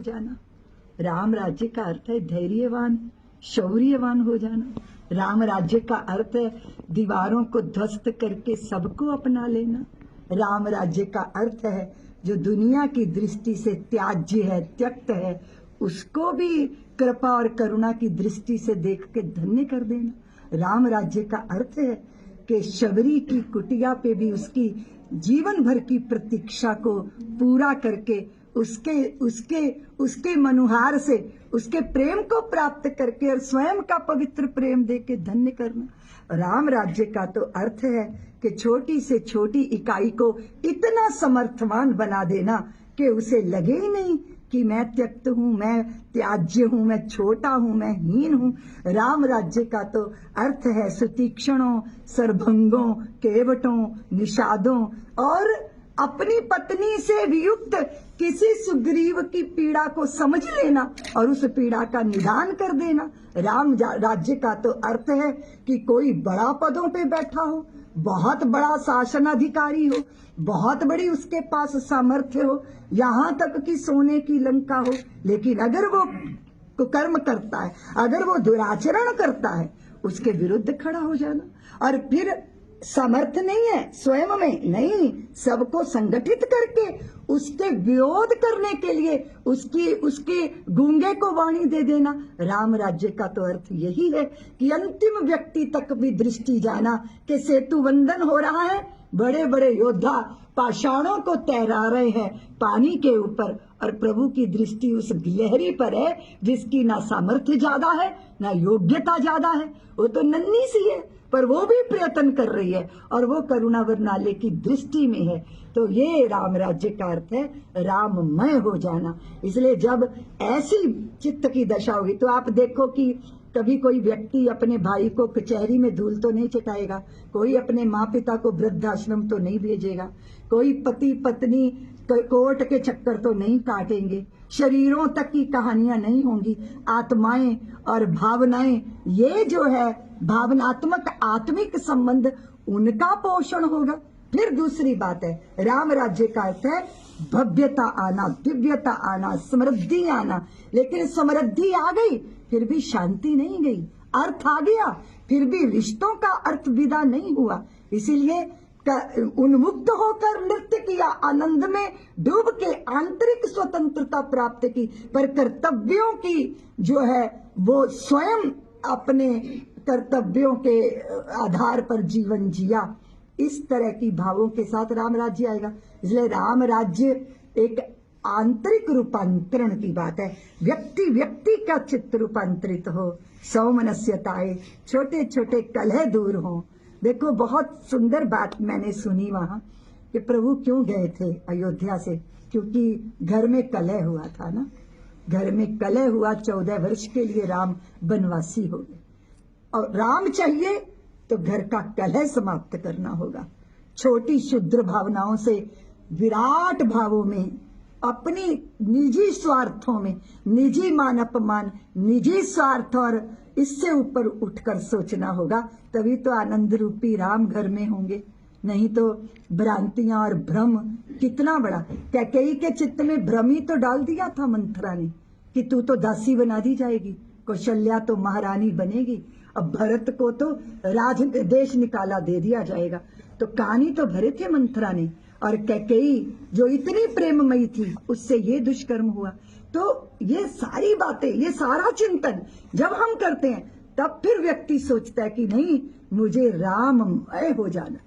हो जाना। राम राज्य का अर्थ है धैर्यवान, शौर्यवान हो जाना। राम राज्य का अर्थ है दीवारों को ध्वस्त करके सबको अपना लेना। राम राज्य का अर्थ है जो दुनिया की दृष्टि से त्याज्य है, त्यक्त है, उसको भी कृपा और करुणा की दृष्टि से देख के धन्य कर देना। राम राज्य का अर्थ है कि शबरी की कुटिया पे भी उसकी जीवन भर की प्रतीक्षा को पूरा करके उसके मनुहार से उसके प्रेम को प्राप्त करके और स्वयं का पवित्र प्रेम दे के धन्य करना। राम राज्य का तो अर्थ है कि छोटी से छोटी इकाई को इतना समर्थवान बना देना कि उसे लगे ही नहीं कि मैं त्यक्त हूँ, मैं त्याज्य हूँ, मैं छोटा हूँ, मैं हीन हूँ। राम राज्य का तो अर्थ है सुतीक्षणों, सरभंगों, केवटों, निषादों और अपनी पत्नी से वियुक्त किसी सुग्रीव की पीड़ा को समझ लेना और उस पीड़ा का निदान कर देना। राम राज्य का तो अर्थ है कि कोई बड़ा पदों पे बैठा हो, बहुत बड़ा शासनाधिकारी हो, बहुत बड़ी उसके पास सामर्थ्य हो, यहाँ तक कि सोने की लंका हो, लेकिन अगर वो कुकर्म करता है, अगर वो दुराचरण करता है, उसके विरुद्ध खड़ा हो जाना। और फिर समर्थ नहीं है स्वयं में, नहीं, सबको संगठित करके उसके विरोध करने के लिए उसके गूंगे को वाणी दे देना। राम राज्य का तो अर्थ यही है कि अंतिम व्यक्ति तक भी दृष्टि जाना कि सेतु वंदन हो रहा है, बड़े बड़े योद्धा पाषाणों को तैरा रहे हैं पानी के ऊपर और प्रभु की दृष्टि उस गिलहरी पर है जिसकी ना सामर्थ्य ज्यादा है ना योग्यता ज्यादा है, वो तो नन्ही सी है पर वो भी प्रयत्न कर रही है और वो करुणा वर्णाले की दृष्टि में है। तो ये राम राज्य का अर्थ है राममय हो जाना। इसलिए जब ऐसी चित्त की दशा होगी तो आप देखो कि कभी कोई व्यक्ति अपने भाई को कचहरी में धूल तो नहीं चटाएगा, कोई अपने माँ पिता को वृद्धाश्रम तो नहीं भेजेगा, कोई पति पत्नी कोर्ट के चक्कर तो नहीं काटेंगे, शरीरों तक की कहानियां नहीं होंगी, आत्माएं और भावनाएं, ये जो है भावनात्मक आत्मिक संबंध, उनका पोषण होगा। फिर दूसरी बात है राम राज्य का अर्थ है भव्यता आना, दिव्यता आना, समृद्धि आना। लेकिन समृद्धि आ गई फिर भी शांति नहीं गई, अर्थ आ गया फिर भी रिश्तों का अर्थ विदा नहीं हुआ। इसीलिए उन्मुक्त होकर नृत्य किया, आनंद में डूब के आंतरिक स्वतंत्रता प्राप्त की, पर कर्तव्यों की जो है वो स्वयं अपने कर्तव्यों के आधार पर जीवन जिया। इस तरह की भावों के साथ राम राज्य आएगा। इसलिए राम राज्य एक आंतरिक रूपांतरण की बात है, व्यक्ति व्यक्ति का चित्त रूपांतरित हो, सौमनस्यताए, छोटे छोटे कलह दूर हो। देखो बहुत सुंदर बात मैंने सुनी वहां कि प्रभु क्यों गए थे अयोध्या से, क्योंकि घर में कलह हुआ था ना, घर में कलह हुआ, 14 वर्ष के लिए राम वनवासी हो गए और राम चाहिए तो घर का कलह समाप्त करना होगा। छोटी शुद्र भावनाओं से विराट भावों में, अपनी निजी स्वार्थों में, निजी मान अपमान, निजी स्वार्थ और इससे ऊपर उठकर सोचना होगा, तभी तो आनंद रूपी राम घर में होंगे। नहीं तो भ्रांतियां और भ्रम कितना बड़ा। कैकेयी के चित्त में भ्रम ही तो डाल दिया था मंथरा ने कि तू तो दासी बना दी जाएगी, कौशल्या तो महारानी बनेगी, अब भरत को तो राज देश निकाला दे दिया जाएगा। तो कहानी तो भरे थे मंथरा ने, और कैकेयी जो इतनी प्रेममयी थी उससे ये दुष्कर्म हुआ। तो ये सारी बातें, ये सारा चिंतन जब हम करते हैं तब फिर व्यक्ति सोचता है कि नहीं, मुझे राममय हो जाना।